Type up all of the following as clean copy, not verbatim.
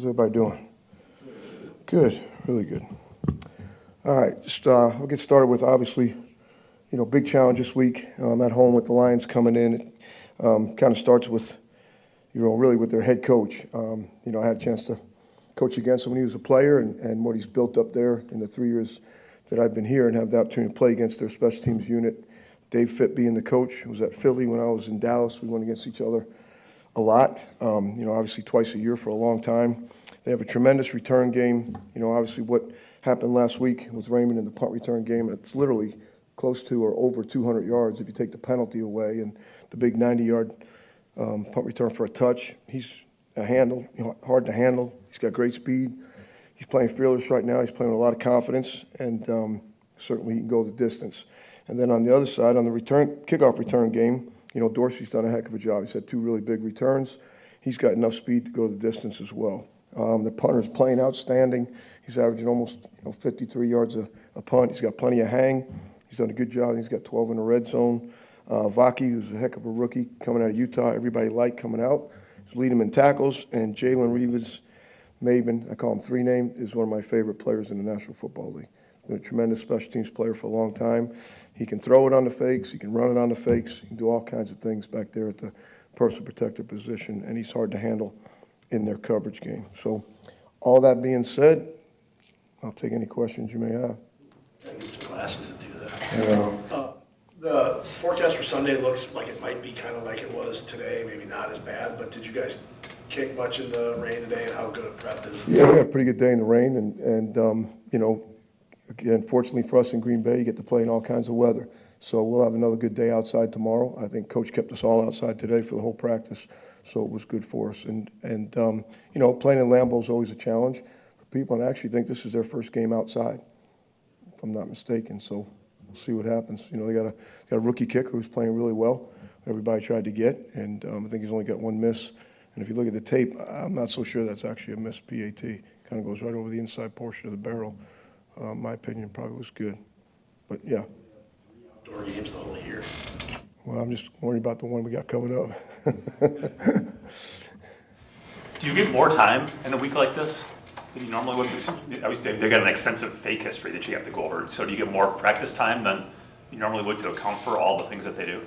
How's everybody doing? Good, really good. All right, I'll get started with obviously, big challenge this week. At home with the Lions coming in. It kind of starts with, really with their head coach. I had a chance to coach against him when he was a player and what he's built up there in the 3 years that I've been here and have the opportunity to play against their special teams unit. Dave Fitt being the coach. I was at Philly when I was in Dallas. We went against each other a lot, obviously twice a year for a long time. They have a tremendous return game. Obviously what happened last week with Raymond in the punt return game, it's literally close to or over 200 yards if you take the penalty away, and the big 90-yard punt return for a touch. He's a handle, hard to handle. He's got great speed. He's playing fearless right now. He's playing with a lot of confidence, and certainly he can go the distance. And then on the other side, on the kickoff return game, Dorsey's done a heck of a job. He's had two really big returns. He's got enough speed to go the distance as well. The punter's playing outstanding. He's averaging almost 53 yards a punt. He's got plenty of hang. He's done a good job. He's got 12 in the red zone. Vaki, who's a heck of a rookie coming out of Utah, everybody liked coming out. He's leading him in tackles. And Jalen Reeves-Maybin, I call him three-name, is one of my favorite players in the National Football League. Been a tremendous special teams player for a long time. He can throw it on the fakes. He can run it on the fakes. He can do all kinds of things back there at the personal protector position, and he's hard to handle in their coverage game. So all that being said, I'll take any questions you may have. I need some glasses to do that. The forecast for Sunday looks like it might be kind of like it was today, maybe not as bad, but did you guys kick much in the rain today, and how good a prep is it? Yeah, we had a pretty good day in the rain, and again, fortunately for us in Green Bay, you get to play in all kinds of weather. So we'll have another good day outside tomorrow. I think Coach kept us all outside today for the whole practice, so it was good for us. And playing in Lambeau is always a challenge for people, and I actually think this is their first game outside, if I'm not mistaken. So we'll see what happens. They got a rookie kicker who's playing really well. Everybody tried to get, and I think he's only got one miss. And if you look at the tape, I'm not so sure that's actually a missed PAT. Kind of goes right over the inside portion of the barrel. My opinion probably was good, but yeah. Outdoor games the whole year. Well, I'm just worried about the one we got coming up. Do you get more time in a week like this than you normally would? They've got an extensive fake history that you have to go over. So do you get more practice time than you normally would to account for all the things that they do?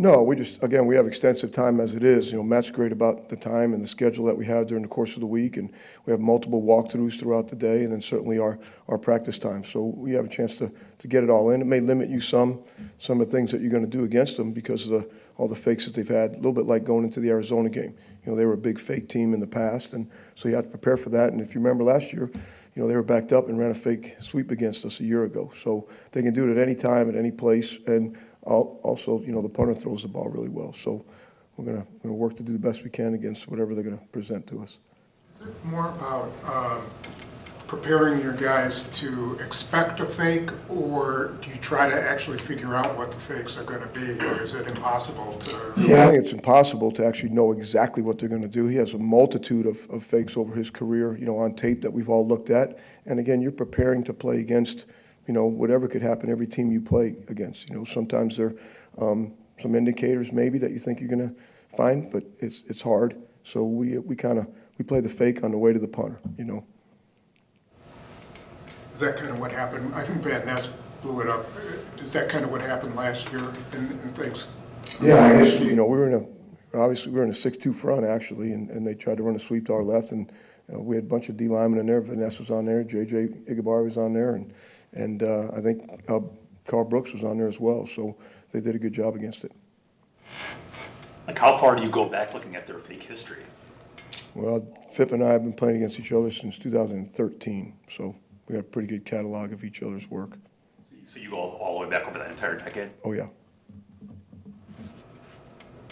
No, we have extensive time as it is. Matt's great about the time and the schedule that we have during the course of the week, and we have multiple walkthroughs throughout the day, and then certainly our practice time. So we have a chance to get it all in. It may limit you some of the things that you're going to do against them because of all the fakes that they've had, a little bit like going into the Arizona game. They were a big fake team in the past, and so you have to prepare for that. And if you remember last year, they were backed up and ran a fake sweep against us a year ago. So they can do it at any time, at any place, and also, the punter throws the ball really well. So we're gonna work to do the best we can against whatever they're gonna present to us. Is it more about preparing your guys to expect a fake, or do you try to actually figure out what the fakes are going to be, or is it impossible to? Yeah, I think it's impossible to actually know exactly what they're going to do. He has a multitude of fakes over his career, on tape that we've all looked at. And again, you're preparing to play against, whatever could happen every team you play against. Sometimes there are some indicators maybe that you think you're going to find, but it's hard. So we play the fake on the way to the punter, Is that kind of what happened? I think Van Ness blew it up. Is that kind of what happened last year in things? Yeah, I guess, we were in a 6-2 front actually, and they tried to run a sweep to our left, and we had a bunch of D linemen in there. Van Ness was on there, J.J. Igabari was on there, and I think Carl Brooks was on there as well. So they did a good job against it. Like, how far do you go back looking at their fake history? Well, Fipp and I have been playing against each other since 2013, so we have a pretty good catalog of each other's work. So you go all the way back over that entire decade? Oh, yeah.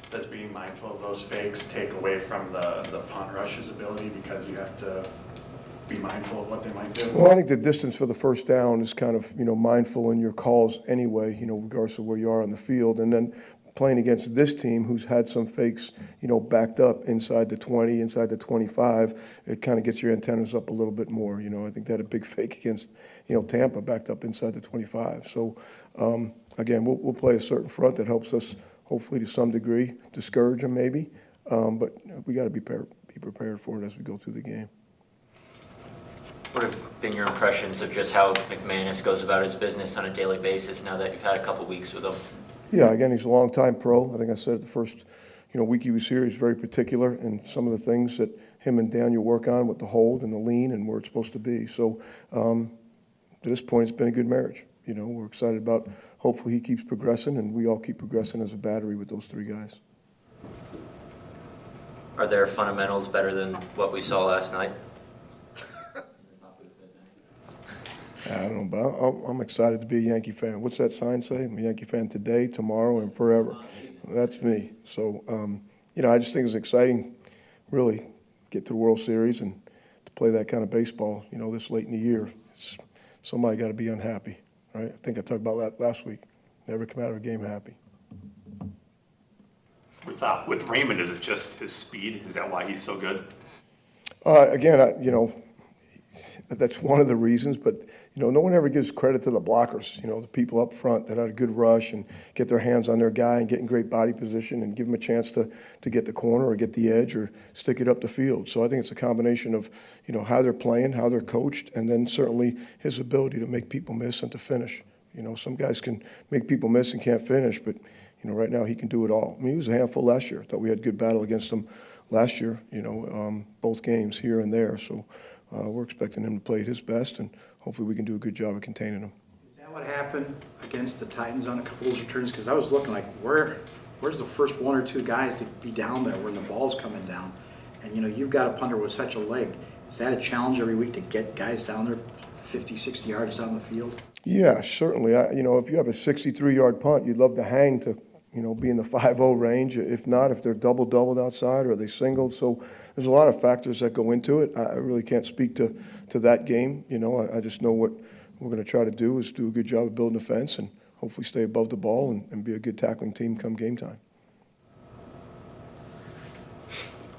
Does being mindful of those fakes take away from the punt rush's ability because you have to be mindful of what they might do? Well, I think the distance for the first down is kind of, mindful in your calls anyway, regardless of where you are on the field. And then playing against this team who's had some fakes, backed up inside the 20, inside the 25, it kind of gets your antennas up a little bit more. I think they had a big fake against, Tampa backed up inside the 25. So, again, we'll play a certain front that helps us, hopefully to some degree, discourage them maybe. But we got to be prepared for it as we go through the game. What have been your impressions of just how McManus goes about his business on a daily basis now that you've had a couple weeks with him? Yeah, again, he's a longtime pro. I think I said it the first, week he was here, he's very particular in some of the things that him and Daniel work on with the hold and the lean and where it's supposed to be. So to this point, it's been a good marriage. We're excited about, hopefully he keeps progressing and we all keep progressing as a battery with those three guys. Are their fundamentals better than what we saw last night? I don't know, but I'm excited to be a Yankee fan. What's that sign say? I'm a Yankee fan today, tomorrow, and forever. That's me. So, I just think it's exciting, really, get to the World Series and to play that kind of baseball, this late in the year. Somebody got to be unhappy, right? I think I talked about that last week. Never come out of a game happy. With Raymond, is it just his speed? Is that why he's so good? Again, that's one of the reasons, but no one ever gives credit to the blockers, the people up front that had a good rush and get their hands on their guy and get in great body position and give them a chance to get the corner or get the edge or stick it up the field. So I think it's a combination of, how they're playing, how they're coached, and then certainly his ability to make people miss and to finish. Some guys can make people miss and can't finish, but, right now he can do it all. I mean, he was a handful last year. Thought we had good battle against him last year, both games here and there. So we're expecting him to play at his best, and hopefully we can do a good job of containing him. Is that what happened against the Titans on a couple of those returns? Because I was looking like, where's the first one or two guys to be down there when the ball's coming down? And, you've got a punter with such a leg. Is that a challenge every week to get guys down there 50, 60 yards down the field? Yeah, certainly. If you have a 63-yard punt, you'd love to hang to, be in the 5-0 range. If not, if they're doubled outside or they singled. So there's a lot of factors that go into it. I really can't speak to that game. I just know what we're going to try to do is do a good job of building a fence and hopefully stay above the ball and be a good tackling team come game time.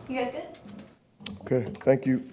You guys good? Okay, thank you.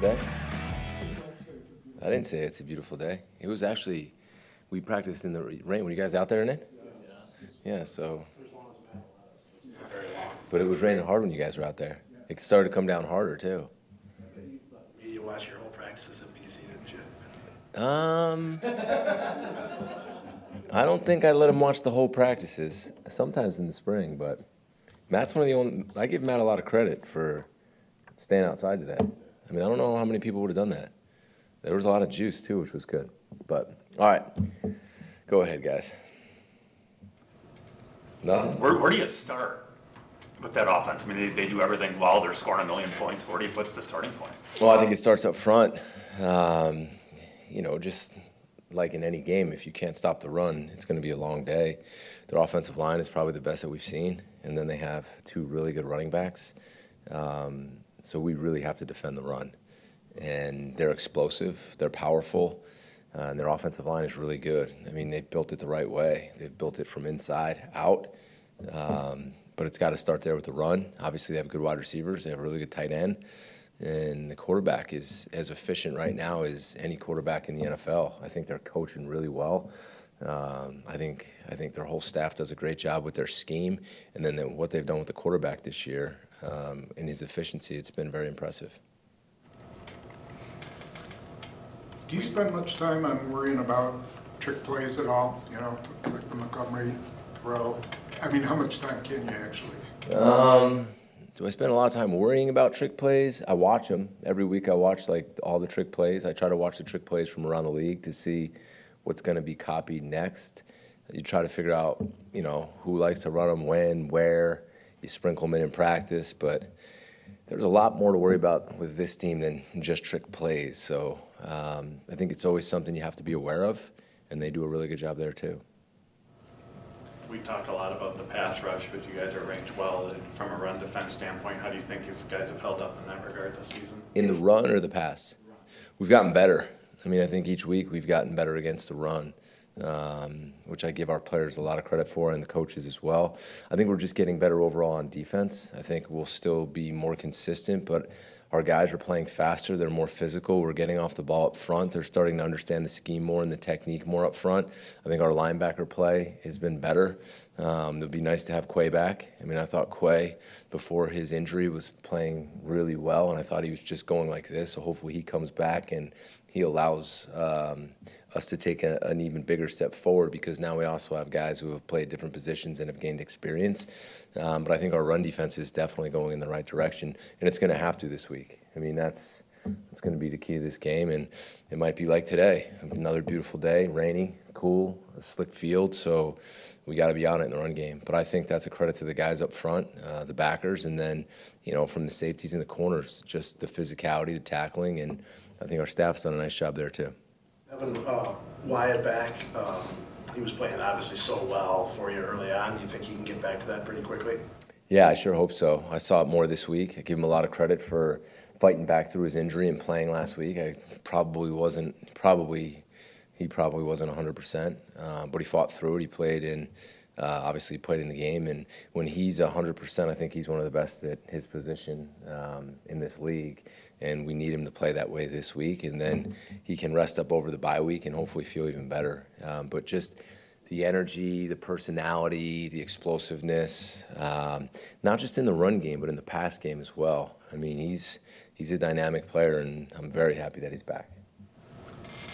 Day? I didn't say it's a beautiful day. It was actually, we practiced in the rain. Were you guys out there in it? Yeah, so. But it was raining hard when you guys were out there. It started to come down harder, too. You watched your whole practices at BC, didn't you? I don't think I let him watch the whole practices, sometimes in the spring, but Matt's one of the only, I give Matt a lot of credit for staying outside today. I mean, I don't know how many people would have done that. There was a lot of juice, too, which was good. But, all right, go ahead, guys. Nothing? Where do you start with that offense? I mean, they do everything well. They're scoring 1 million points. What's the starting point? Well, I think it starts up front. Just like in any game, if you can't stop the run, it's going to be a long day. Their offensive line is probably the best that we've seen, and then they have 2 really good running backs. So we really have to defend the run. And they're explosive, they're powerful, and their offensive line is really good. I mean, they built it the right way. They've built it from inside out, but it's got to start there with the run. Obviously, they have good wide receivers. They have a really good tight end. And the quarterback is as efficient right now as any quarterback in the NFL. I think they're coaching really well. I think their whole staff does a great job with their scheme, and then what they've done with the quarterback this year and his efficiency, it's been very impressive. Do you spend much time on worrying about trick plays at all? You know, like the Montgomery throw? I mean, how much time can you actually? Do I spend a lot of time worrying about trick plays? I watch them. Every week I watch like all the trick plays. I try to watch the trick plays from around the league to see what's going to be copied next. You try to figure out, you know, who likes to run them, when, where. You sprinkle them in practice, but there's a lot more to worry about with this team than just trick plays. So I think it's always something you have to be aware of, and they do a really good job there too. We talked a lot about the pass rush, but you guys are ranked well from a run defense standpoint. How do you think you guys have held up in that regard this season? In the run or the pass? We've gotten better. I mean, I think each week we've gotten better against the run, which I give our players a lot of credit for and the coaches as well. I think we're just getting better overall on defense. I think we'll still be more consistent, but our guys are playing faster. They're more physical. We're getting off the ball up front. They're starting to understand the scheme more and the technique more up front. I think our linebacker play has been better. It'd be nice to have Quay back. I mean, I thought Quay, before his injury, was playing really well, and I thought he was just going like this. So hopefully he comes back and he allows us to take an even bigger step forward, because now we also have guys who have played different positions and have gained experience. But I think our run defense is definitely going in the right direction, and it's going to have to this week. I mean, that's going to be the key to this game, and it might be like today, another beautiful day, rainy, cool, a slick field, so we got to be on it in the run game. But I think that's a credit to the guys up front, the backers, and then, you know, from the safeties and the corners, just the physicality, the tackling, and I think our staff's done a nice job there too. Having Wyatt back, he was playing obviously so well for you early on. Do you think he can get back to that pretty quickly? Yeah, I sure hope so. I saw it more this week. I give him a lot of credit for fighting back through his injury and playing last week. He probably wasn't 100%, but he fought through it. He played in, obviously played in the game, and when he's 100%, I think he's one of the best at his position in this league. And we need him to play that way this week, and then he can rest up over the bye week and hopefully feel even better. But just the energy, the personality, the explosiveness, not just in the run game, but in the pass game as well. I mean, he's a dynamic player, and I'm very happy that he's back.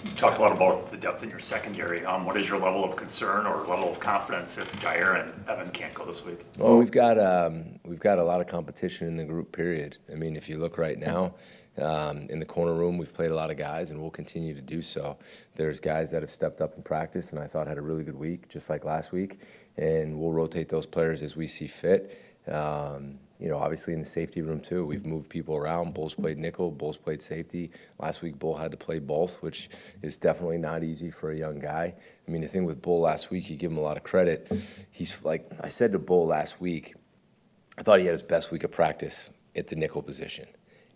You talked a lot about the depth in your secondary. What is your level of concern or level of confidence if Jair and Evan can't go this week? Well, we've got a lot of competition in the group, period. I mean, if you look right now, in the corner room, we've played a lot of guys, and we'll continue to do so. There's guys that have stepped up in practice, and I thought had a really good week, just like last week, and we'll rotate those players as we see fit. You know, obviously in the safety room too, we've moved people around. Bulls played nickel, Bulls played safety. Last week, Bull had to play both, which is definitely not easy for a young guy. I mean, the thing with Bull last week, you give him a lot of credit. He's like, I said to Bull last week, I thought he had his best week of practice at the nickel position.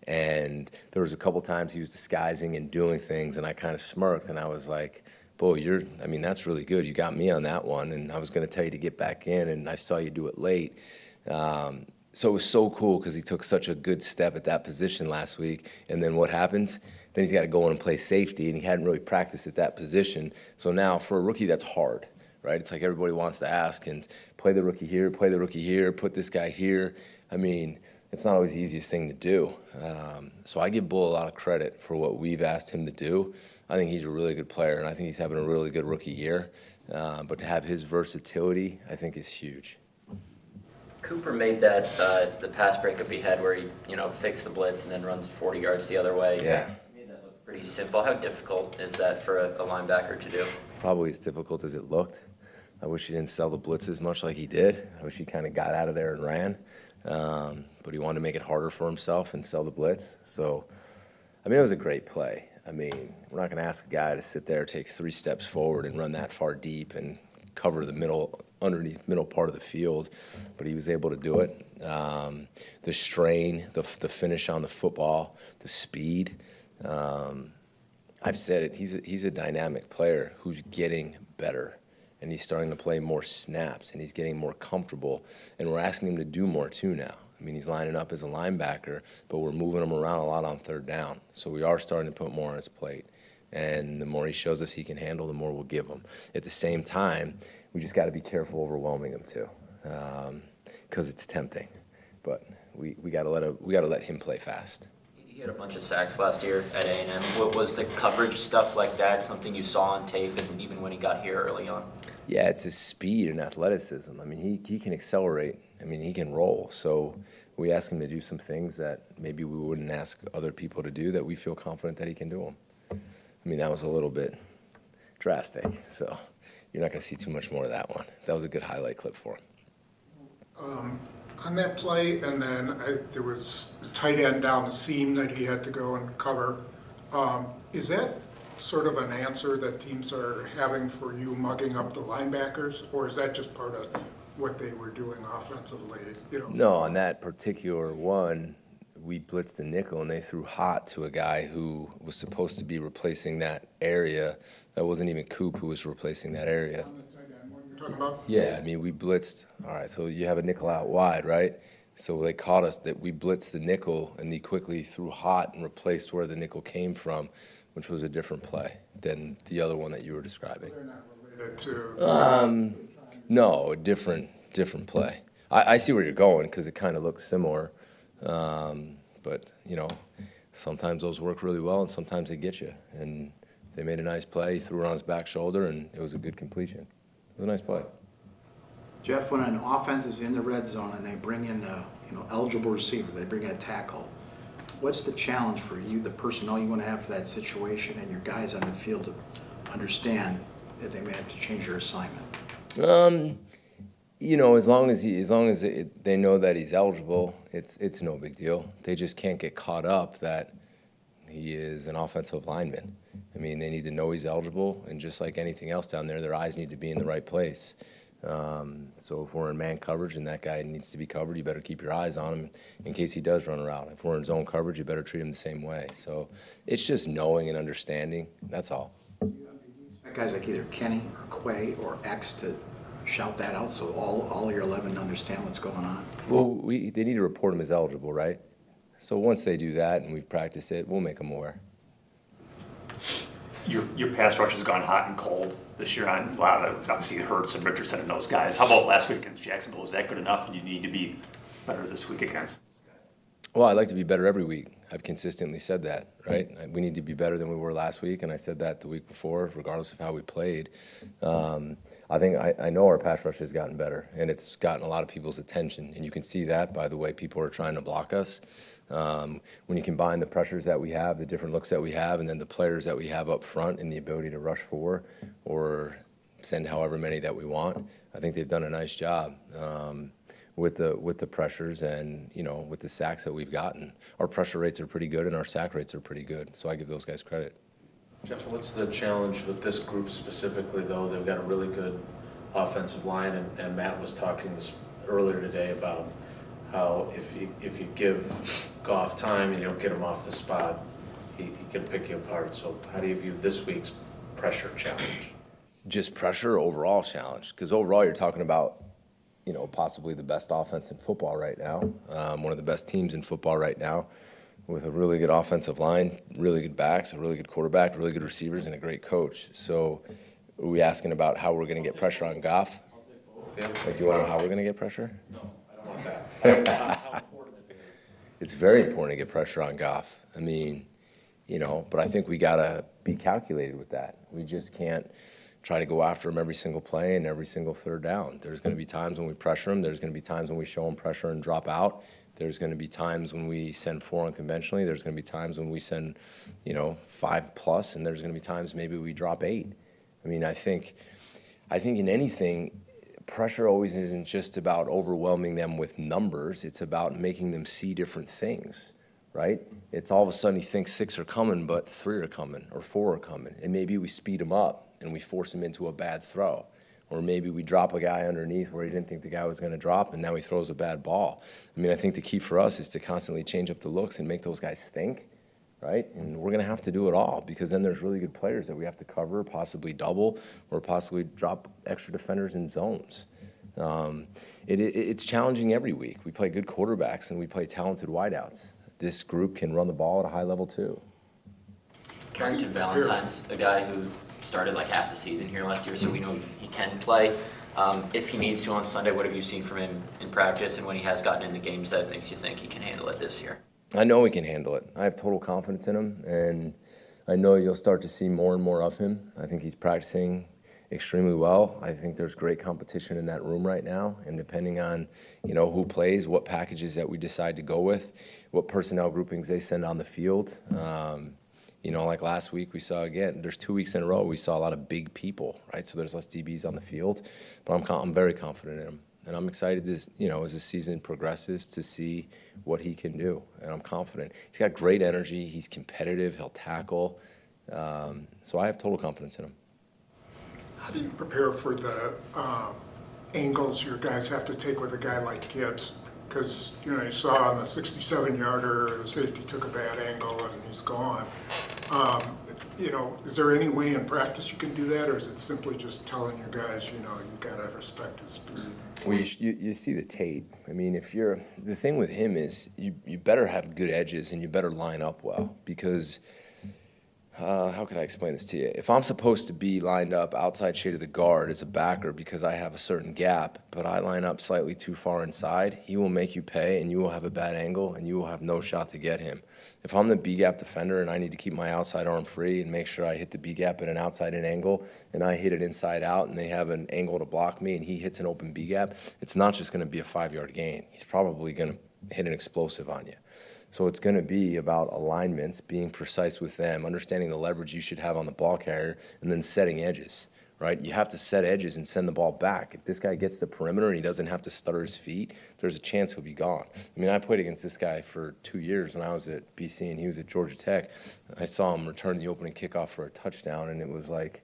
And there was a couple times he was disguising and doing things, and I kind of smirked, and I was like, Bull, I mean, that's really good. You got me on that one, and I was going to tell you to get back in, and I saw you do it late. So it was so cool because he took such a good step at that position last week. And then what happens? Then he's got to go in and play safety, and he hadn't really practiced at that position. So now for a rookie, that's hard, right? It's like everybody wants to ask and play the rookie here, put this guy here. I mean, it's not always the easiest thing to do. So I give Bull a lot of credit for what we've asked him to do. I think he's a really good player, and I think he's having a really good rookie year. But to have his versatility, I think is huge. Cooper made that the pass breakup he had where he, you know, fakes the blitz and then runs 40 yards the other way. Yeah. He made that look pretty simple. How difficult is that for a linebacker to do? Probably as difficult as it looked. I wish he didn't sell the blitz as much like he did. I wish he kind of got out of there and ran. But he wanted to make it harder for himself and sell the blitz. So, I mean, it was a great play. I mean, we're not going to ask a guy to sit there, take 3 steps forward and run that far deep and cover the middle part of the field, but he was able to do it. The strain, the finish on the football, the speed. I've said it, he's a dynamic player who's getting better, and he's starting to play more snaps, and he's getting more comfortable, and we're asking him to do more too now. I mean, he's lining up as a linebacker, but we're moving him around a lot on third down. So we are starting to put more on his plate. And the more he shows us he can handle, the more we'll give him. At the same time, we just got to be careful overwhelming him too, because it's tempting. But we got to let him play fast. He had a bunch of sacks last year at A&M. What was the coverage stuff like that, something you saw on tape and even when he got here early on? Yeah, it's his speed and athleticism. I mean, he can accelerate. I mean, he can roll. So we ask him to do some things that maybe we wouldn't ask other people to do that we feel confident that he can do them. I mean, that was a little bit drastic. So you're not going to see too much more of that one. That was a good highlight clip for him. On that play, and then there was a tight end down the seam that he had to go and cover. Is that sort of an answer that teams are having for you mugging up the linebackers, or is that just part of what they were doing offensively? You know? No, on that particular one, we blitzed a nickel and they threw hot to a guy who was supposed to be replacing that area. That wasn't even Coop who was replacing that area. On the tight end, what you're talking about? Yeah, I mean, we blitzed. All right, so you have a nickel out wide, right? So they caught us that we blitzed the nickel and he quickly threw hot and replaced where the nickel came from, which was a different play than the other one that you were describing. They're not related to. No, a different play. I see where you're going because it kind of looks similar. But, you know, sometimes those work really well and sometimes they get you. And they made a nice play. He threw it on his back shoulder and it was a good completion. It was a nice play. Jeff, when an offense is in the red zone and they bring in a eligible receiver, they bring in a tackle, what's the challenge for you, the personnel you want to have for that situation, and your guys on the field to understand that they may have to change their assignment? You know, as long as they know that he's eligible, it's no big deal. They just can't get caught up that he is an offensive lineman. I mean, they need to know he's eligible, and just like anything else down there, their eyes need to be in the right place. So if we're in man coverage and that guy needs to be covered, you better keep your eyes on him in case he does run a route. If we're in zone coverage, you better treat him the same way. So it's just knowing and understanding. That's all. Guys like either Kenny or Quay or X to shout that out so all your 11 understand what's going on? Well, they need to report him as eligible, right? So once they do that and we've practiced it, we'll make them aware. Your pass rush has gone hot and cold this year on a lot of it. Obviously, Hurts and Richardson and those guys. How about last week against Jacksonville? Was that good enough, and you need to be better this week against? Well, I'd like to be better every week. I've consistently said that, right? We need to be better than we were last week, and I said that the week before, regardless of how we played. I know our pass rush has gotten better, and it's gotten a lot of people's attention, and you can see that by the way people are trying to block us. When you combine the pressures that we have, the different looks that we have, and then the players that we have up front and the ability to rush for or send however many that we want, I think they've done a nice job. With the pressures and, you know, with the sacks that we've gotten. Our pressure rates are pretty good and our sack rates are pretty good, so I give those guys credit. Jeff, what's the challenge with this group specifically, though? They've got a really good offensive line, and Matt was talking earlier today about how if you give Goff time and you don't get him off the spot, he can pick you apart. So how do you view this week's pressure challenge? Just pressure, overall challenge, because overall you're talking about, you know, possibly the best offense in football right now, one of the best teams in football right now, with a really good offensive line, really good backs, a really good quarterback, really good receivers, and a great coach. So are we asking about how we're going to get pressure on Goff? Like, you want to know how we're going to get pressure? No, I don't want that. How important it is. It's very important to get pressure on Goff. I mean, you know, but I think we got to be calculated with that. We just can't try to go after him every single play and every single third down. There's going to be times when we pressure him. There's going to be times when we show him pressure and drop out. There's going to be times when we send 4 unconventionally. There's going to be times when we send, 5+, and there's going to be times maybe we drop 8. I mean, I think in anything, pressure always isn't just about overwhelming them with numbers. It's about making them see different things, right? It's all of a sudden he thinks 6 are coming, but 3 are coming or 4 are coming, and maybe we speed him up and we force him into a bad throw. Or maybe we drop a guy underneath where he didn't think the guy was going to drop, and now he throws a bad ball. I mean, I think the key for us is to constantly change up the looks and make those guys think, right? And we're going to have to do it all, because then there's really good players that we have to cover, possibly double, or possibly drop extra defenders in zones. It's challenging every week. We play good quarterbacks and we play talented wideouts. This group can run the ball at a high level too. Carrington Valentine's, a guy who started like half the season here last year, so we know he can play. If he needs to on Sunday, what have you seen from him in practice and when he has gotten into games that makes you think he can handle it this year? I know he can handle it. I have total confidence in him, and I know you'll start to see more and more of him. I think he's practicing extremely well. I think there's great competition in that room right now, and depending on, who plays, what packages that we decide to go with, what personnel groupings they send on the field. Like last week we saw, again, there's 2 weeks in a row we saw a lot of big people, right? So there's less DBs on the field, but I'm very confident in him. And I'm excited to, as the season progresses, to see what he can do. And I'm confident. He's got great energy. He's competitive. He'll tackle. So I have total confidence in him. How do you prepare for the angles your guys have to take with a guy like Gibbs? Because, you saw on the 67-yarder, the safety took a bad angle and he's gone. Is there any way in practice you can do that, or is it simply just telling your guys, you got to respect his speed? Well, you see the tape. I mean, the thing with him is you better have good edges and you better line up well, because how could I explain this to you? If I'm supposed to be lined up outside shade of the guard as a backer because I have a certain gap, but I line up slightly too far inside, he will make you pay and you will have a bad angle and you will have no shot to get him. If I'm the B-gap defender and I need to keep my outside arm free and make sure I hit the B-gap at an outside-in angle and I hit it inside out and they have an angle to block me and he hits an open B-gap, it's not just going to be a 5-yard gain. He's probably going to hit an explosive on you. So it's going to be about alignments, being precise with them, understanding the leverage you should have on the ball carrier, and then setting edges, right? You have to set edges and send the ball back. If this guy gets the perimeter and he doesn't have to stutter his feet, there's a chance he'll be gone. I mean, I played against this guy for 2 years when I was at BC and he was at Georgia Tech. I saw him return the opening kickoff for a touchdown, and it was like,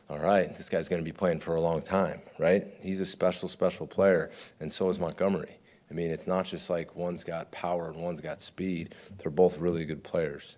all right, this guy's going to be playing for a long time, right? He's a special, special player, and so is Montgomery. I mean, it's not just like one's got power and one's got speed. They're both really good players.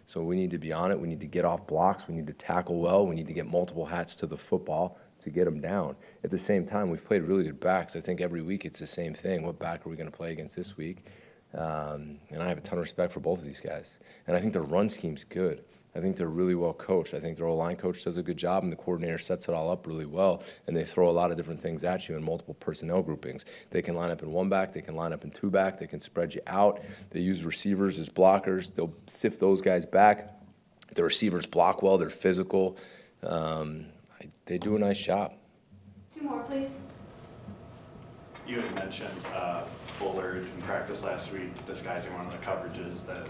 So we need to be on it. We need to get off blocks. We need to tackle well. We need to get multiple hats to the football to get them down. At the same time, we've played really good backs. I think every week it's the same thing. What back are we going to play against this week? And I have a ton of respect for both of these guys. And I think their run scheme's good. I think they're really well coached. I think their O-line coach does a good job, and the coordinator sets it all up really well, and they throw a lot of different things at you in multiple personnel groupings. They can line up in one back, they can line up in two back, they can spread you out. They use receivers as blockers. They'll sift those guys back. The receivers block well, they're physical. They do a nice job. 2 more, please. You had mentioned Bullard in practice last week disguising one of the coverages that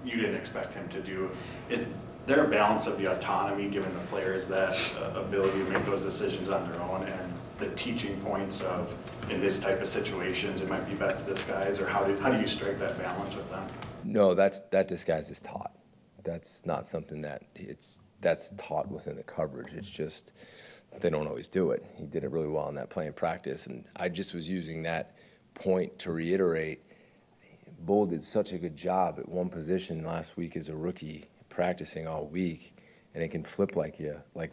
you didn't expect him to do. Is there a balance of the autonomy given the players that ability to make those decisions on their own, and the teaching points of in this type of situations it might be best to disguise, or how do you strike that balance with them? No, that disguise is taught. That's not something that's taught within the coverage. It's just they don't always do it. He did it really well in that play in practice, and I just was using that point to reiterate Bull did such a good job at one position last week as a rookie, practicing all week, and it can flip like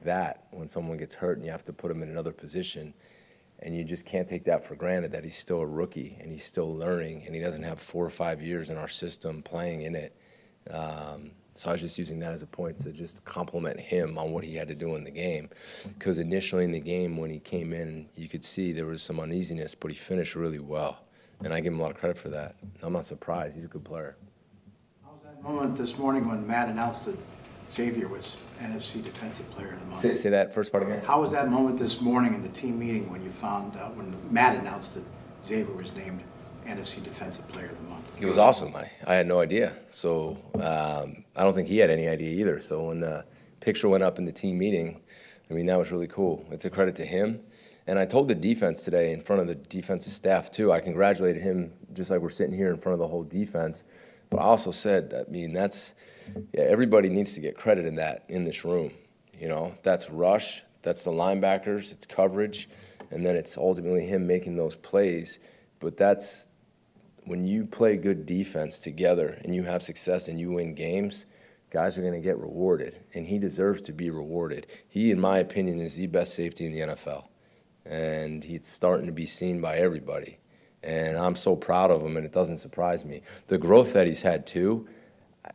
that when someone gets hurt and you have to put him in another position, and you just can't take that for granted that he's still a rookie and he's still learning and he doesn't have 4 or 5 years in our system playing in it. So I was just using that as a point to just compliment him on what he had to do in the game, because initially in the game when he came in, you could see there was some uneasiness, but he finished really well. And I give him a lot of credit for that. I'm not surprised. He's a good player. How was that moment this morning when Matt announced that Xavier was NFC Defensive Player of the Month? Say that first part again. How was that moment this morning in the team meeting when you found out, when Matt announced that Xavier was named NFC Defensive Player of the Month? It was awesome. I had no idea. So I don't think he had any idea either. So when the picture went up in the team meeting, I mean, that was really cool. It's a credit to him. And I told the defense today in front of the defensive staff, too. I congratulated him just like we're sitting here in front of the whole defense. But I also said, I mean, everybody needs to get credit in this room. That's rush, that's the linebackers, it's coverage, and then it's ultimately him making those plays. But that's when you play good defense together and you have success and you win games, guys are going to get rewarded, and he deserves to be rewarded. He, in my opinion, is the best safety in the NFL. and he's starting to be seen by everybody. And I'm so proud of him, and it doesn't surprise me. The growth that he's had, too,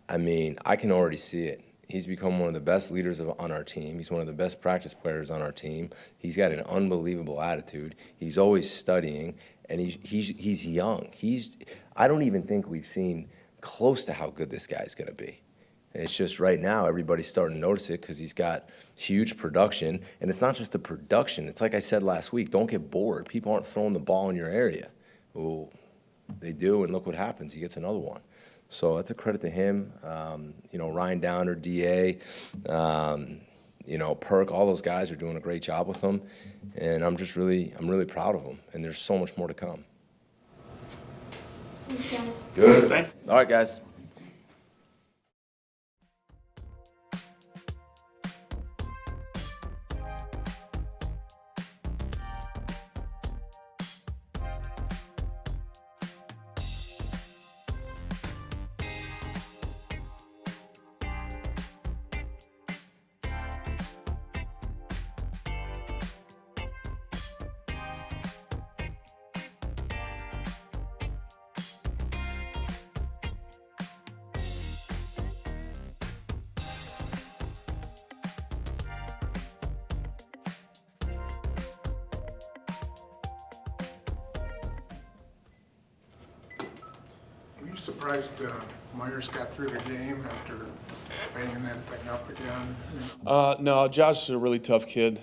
I mean, I can already see it. He's become one of the best leaders on our team. He's one of the best practice players on our team. He's got an unbelievable attitude. He's always studying, and he's young. I don't even think we've seen close to how good this guy's going to be. It's just right now everybody's starting to notice it because he's got huge production. And it's not just the production. It's like I said last week, don't get bored. People aren't throwing the ball in your area. Well, they do, and look what happens. He gets another one. So that's a credit to him. Ryan Downer, DA, Perk, all those guys are doing a great job with him. And I'm really proud of them. And there's so much more to come. Thanks, guys. Good. Thanks. All right, guys. Were you surprised Myers got through the game after banging that thing up again? No, Josh is a really tough kid,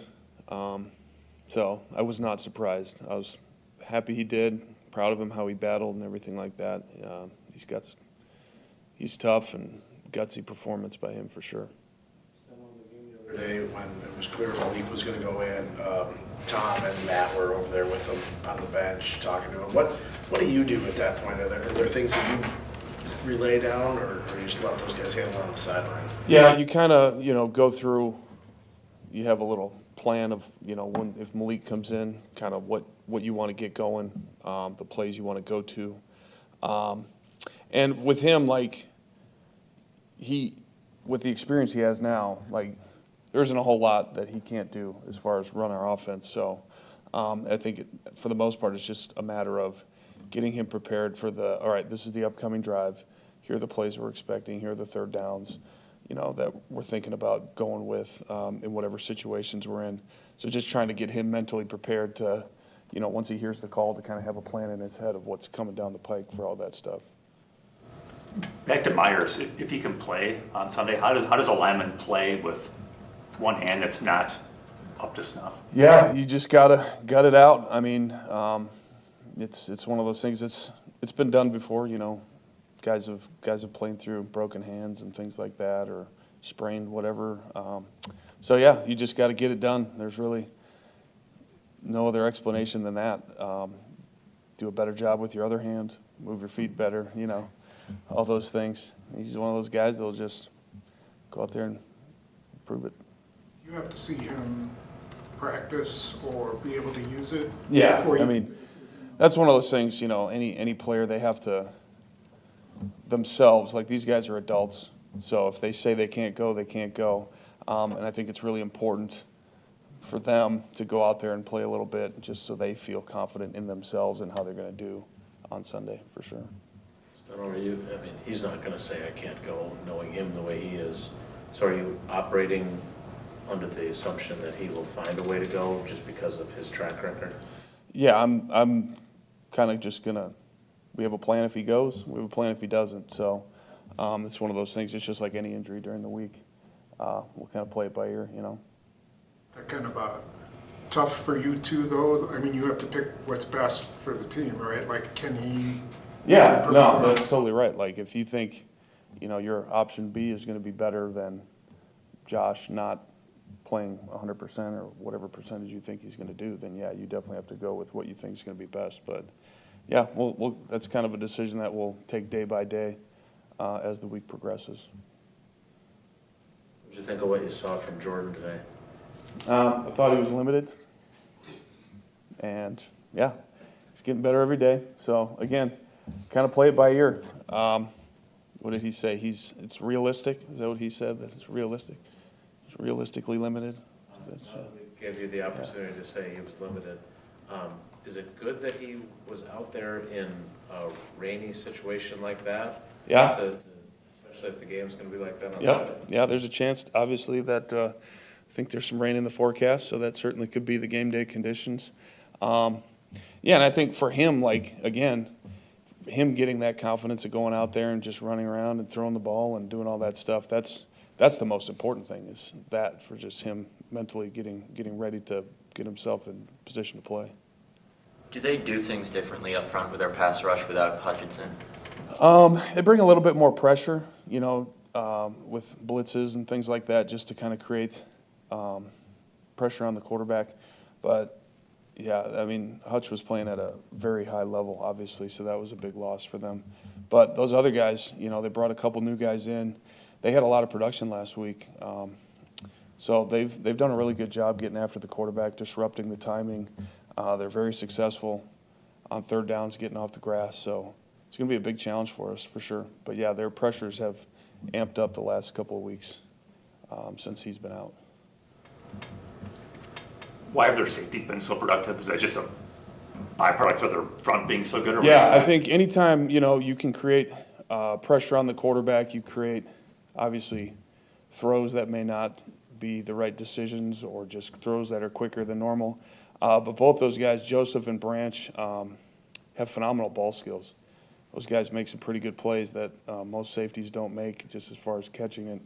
so I was not surprised. I was happy he did, proud of him how he battled and everything like that. He's tough and gutsy performance by him for sure. The other day when it was clear Malik was going to go in, Tom and Matt were over there with him on the bench talking to him. What do you do at that point? Are there things that you relay down, or you just let those guys handle it on the sideline? Yeah, you kind of, go through, you have a little plan of, if Malik comes in, kind of what you want to get going, the plays you want to go to. And with him, with the experience he has now, there isn't a whole lot that he can't do as far as run our offense. So I think for the most part, it's just a matter of getting him prepared for all right, this is the upcoming drive. Here are the plays we're expecting. Here are the third downs, that we're thinking about going with in whatever situations we're in. So just trying to get him mentally prepared to, once he hears the call, to kind of have a plan in his head of what's coming down the pike for all that stuff. Back to Myers, if he can play on Sunday, how does a lineman play with one hand that's not up to snuff? Yeah, you just gotta gut it out. I mean, it's one of those things. It's been done before. Guys have played through broken hands and things like that, or sprained whatever. So yeah, you just got to get it done. There's really no other explanation than that. Do a better job with your other hand. Move your feet better. All those things. He's one of those guys that'll just go out there and prove it. You have to see him practice or be able to use it? Yeah, before you- I mean, that's one of those things, any player, they have to themselves, these guys are adults, so if they say they can't go, they can't go. And I think it's really important for them to go out there and play a little bit just so they feel confident in themselves and how they're going to do on Sunday, for sure. He's not going to say I can't go, knowing him the way he is. So are you operating under the assumption that he will find a way to go just because of his track record? Yeah, I'm kind of just gonna. We have a plan if he goes. We have a plan if he doesn't. So it's one of those things. It's just like any injury during the week. We'll kind of play it by ear, That kind of tough for you too, though. I mean, you have to pick what's best for the team, right? Can he? Yeah, perform? no, that's totally right. If you think, your option B is going to be better than Josh not playing 100% or whatever percentage you think he's going to do, then yeah, you definitely have to go with what you think is going to be best. But yeah, that's kind of a decision that we'll take day by day as the week progresses. What did you think of what you saw from Jordan today? I thought he was limited, and yeah, he's getting better every day. So again, kind of play it by ear. What did he say? It's realistic. Is that what he said? That it's realistic. It's realistically limited. gave you the opportunity to say he was limited. Is it good that he was out there in a rainy situation like that? Yeah. Especially if the game's gonna be like that on Sunday? Yep, yeah, there's a chance, obviously, that, I think there's some rain in the forecast, so that certainly could be the game day conditions. Yeah, and I think for him, like, again, him getting that confidence of going out there and just running around and throwing the ball and doing all that stuff, that's the most important thing, is that, for just him mentally getting ready to get himself in position to play. Do they do things differently up front with their pass rush without Hutchinson? They bring a little bit more pressure, you know, with blitzes and things like that, just to kind of create pressure on the quarterback. But, yeah, I mean, Hutch was playing at a very high level, obviously, so that was a big loss for them. But those other guys, you know, they brought a couple new guys in. They had a lot of production last week. So they've done a really good job getting after the quarterback, disrupting the timing. They're very successful on third downs, getting off the grass. So it's going to be a big challenge for us, for sure. But, yeah, their pressures have amped up the last couple of weeks since he's been out. Why have their safeties been so productive? Is that just a byproduct of their front being so good? Or Yeah, what is I it? think anytime, you know, you can create pressure on the quarterback, you create, obviously, throws that may not be the right decisions or just throws that are quicker than normal. But both those guys, Joseph and Branch, have phenomenal ball skills. Those guys make some pretty good plays that most safeties don't make, just as far as catching it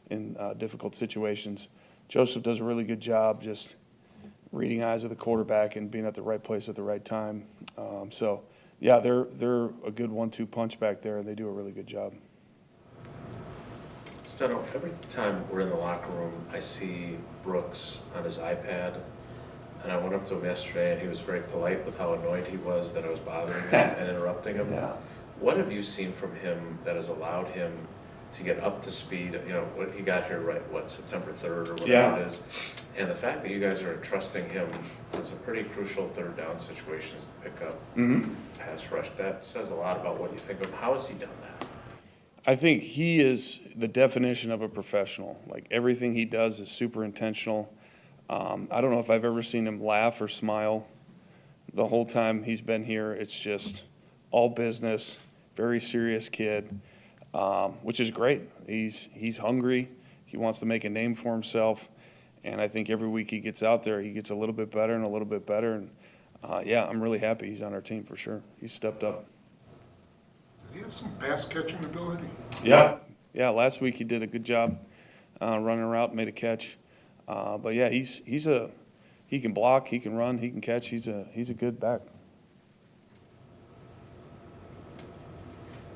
in difficult situations. Joseph does a really good job just reading eyes of the quarterback and being at the right place at the right time. So, yeah, they're a good 1-2 punch back there, and they do a really good job. Steno, every time we're in the locker room, I see Brooks on his iPad, and I went up to him yesterday, and he was very polite with how annoyed he was that I was bothering him and interrupting him. Yeah. What have you seen from him that has allowed him to get up to speed? You know, what he got here, right, September 3rd or whatever Yeah. it is. And the fact that you guys are entrusting him in some pretty crucial third down situations to pick up pass rush, that says a lot about what you think of him. How has he done that? I think he is the definition of a professional. Like, everything he does is super intentional. I don't know if I've ever seen him laugh or smile the whole time he's been here. It's just all business, very serious kid, which is great. He's hungry. He wants to make a name for himself. And I think every week he gets out there, he gets a little bit better and a little bit better. And, yeah, I'm really happy he's on our team for sure. He's stepped up. Does he have some pass catching ability? Yeah. Yeah, last week he did a good job running a route, made a catch. But, yeah, he can block, he can run, he can catch. He's a good back.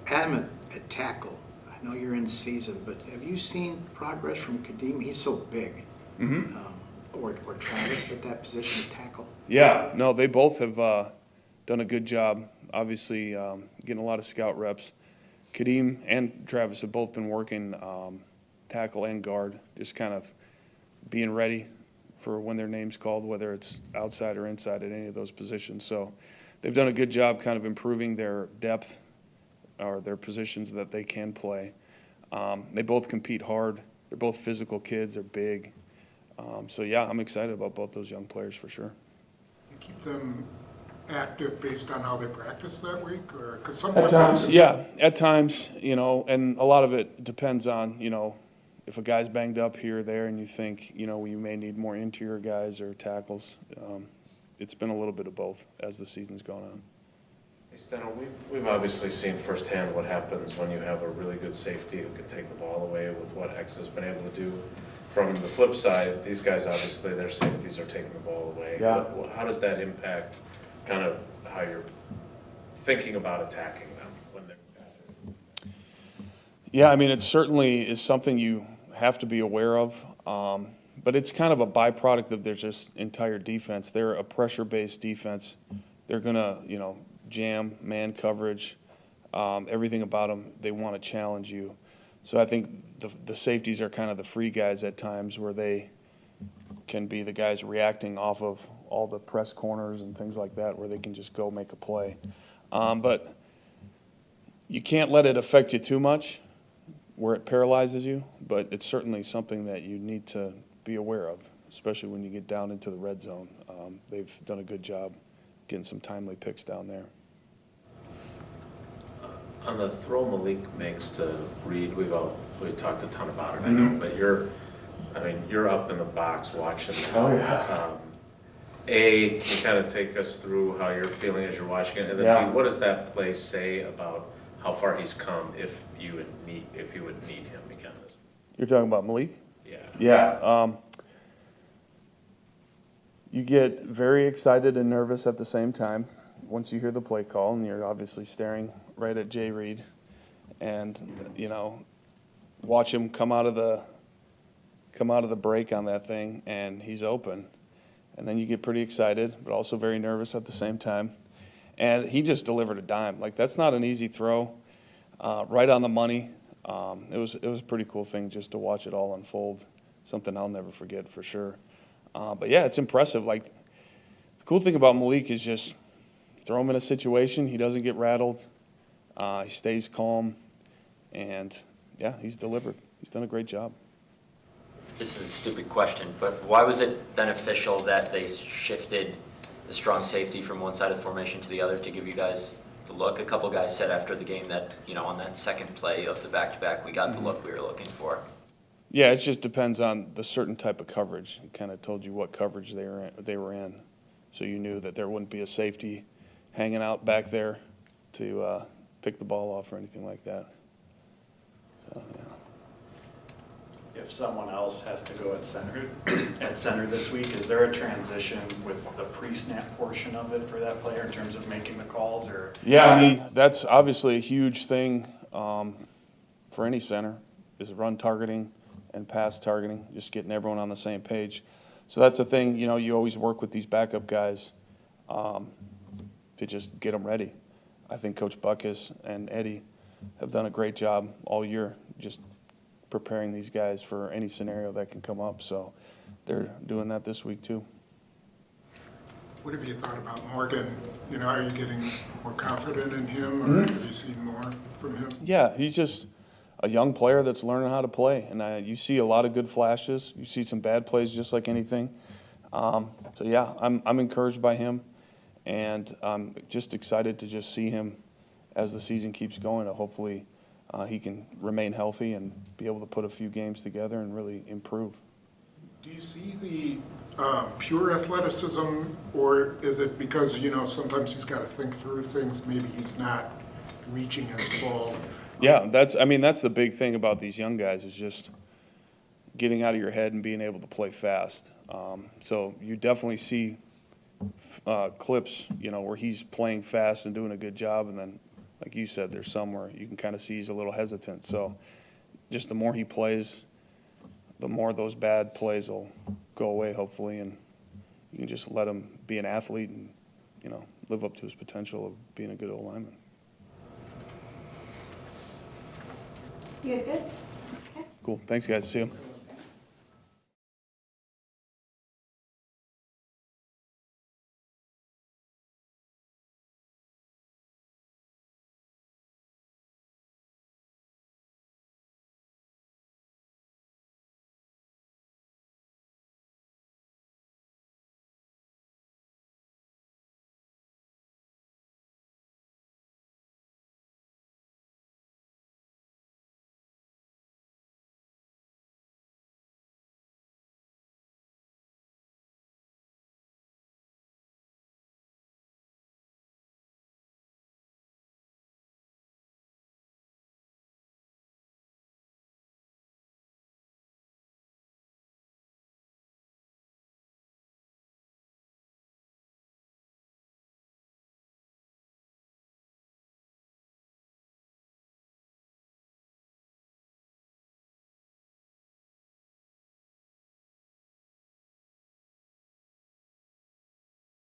Adam, at tackle, I know you're in season, but have you seen progress from Kadeem? He's so big. Or Travis at that position of tackle? Yeah, no, they both have done a good job, obviously getting a lot of scout reps. Kadeem and Travis have both been working tackle and guard, just kind of being ready for when their name's called, whether it's outside or inside at any of those positions. So they've done a good job kind of improving their depth or their positions that they can play. They both compete hard. They're both physical kids. They're big. So, yeah, I'm excited about both those young players for sure. You keep them active based on how they practice that week? Or, because At sometimes times, yeah, at times, you know, and a lot of it depends on, you know, if a guy's banged up here or there and you think, you know, you may need more interior guys or tackles. It's been a little bit of both as the season's gone on. Hey, Steno, we've obviously seen firsthand what happens when you have a really good safety who can take the ball away with what X has been able to do. From the flip side, these guys, obviously, their safeties are taking the ball away. Yeah. How does that impact kind of how you're thinking about attacking them when they're Yeah, I mean, it certainly is something you have to be aware of, but it's kind of a byproduct of their just entire defense. They're a pressure-based defense. They're going to, you know, jam, man coverage, everything about them. They want to challenge you. So I think the safeties are kind of the free guys at times where they can be the guys reacting off of all the press corners and things like that where they can just go make a play. But you can't let it affect you too much where it paralyzes you, but it's certainly something that you need to be aware of. especially when you get down into the red zone. They've done a good job getting some timely picks down there. On the throw Malik makes to Reed, we talked a ton about it, I know, but you're up in the box watching that. Oh, yeah. A, can you kind of take us through how you're feeling as you're watching it? And then Yeah. B, what does that play say about how far he's come if you would need him again? You're talking about Malik? Yeah. Yeah. You get very excited and nervous at the same time once you hear the play call, and you're obviously staring right at Jay Reed. And, watch him come out of the break on that thing, and he's open. And then you get pretty excited, but also very nervous at the same time. And he just delivered a dime. Like, that's not an easy throw, right on the money. It was a pretty cool thing just to watch it all unfold. Something I'll never forget for sure. But yeah, it's impressive. Like, the cool thing about Malik is just throw him in a situation, he doesn't get rattled, he stays calm, and yeah, he's delivered. He's done a great job. This is a stupid question, but why was it beneficial that they shifted the strong safety from one side of the formation to the other to give you guys the look? A couple guys said after the game that, on that second play of the back-to-back, we got the look we were looking for. Yeah, it just depends on the certain type of coverage. It kind of told you what coverage they were in, so you knew that there wouldn't be a safety hanging out back there to pick the ball off or anything like that. So, yeah. If someone else has to go at center this week, is there a transition with the pre-snap portion of it for that player in terms of making the calls, or? Yeah, I mean, that's obviously a huge thing for any center, is run targeting and pass targeting, just getting everyone on the same page. So that's a thing, you always work with these backup guys to just get them ready. I think Coach Buckus and Eddie have done a great job all year, just preparing these guys for any scenario that can come up. So they're doing that this week too. What have you thought about Morgan? Are you getting more confident in him, or have you seen more from him? Yeah, he's just a young player that's learning how to play, and you see a lot of good flashes. You see some bad plays, just like anything. So yeah, I'm encouraged by him, and I'm just excited to just see him as the season keeps going. Hopefully, he can remain healthy and be able to put a few games together and really improve. Do you see the pure athleticism, or is it because, sometimes he's got to think through things, maybe he's not reaching his full? Yeah, that's the big thing about these young guys, is just getting out of your head and being able to play fast. So you definitely see clips, where he's playing fast and doing a good job, and then, like you said, there's some where you can kind of see he's a little hesitant. So just the more he plays, the more those bad plays will go away, hopefully, and you can just let him be an athlete and, live up to his potential of being a good old lineman. You guys good? Cool. Thanks, guys. See you.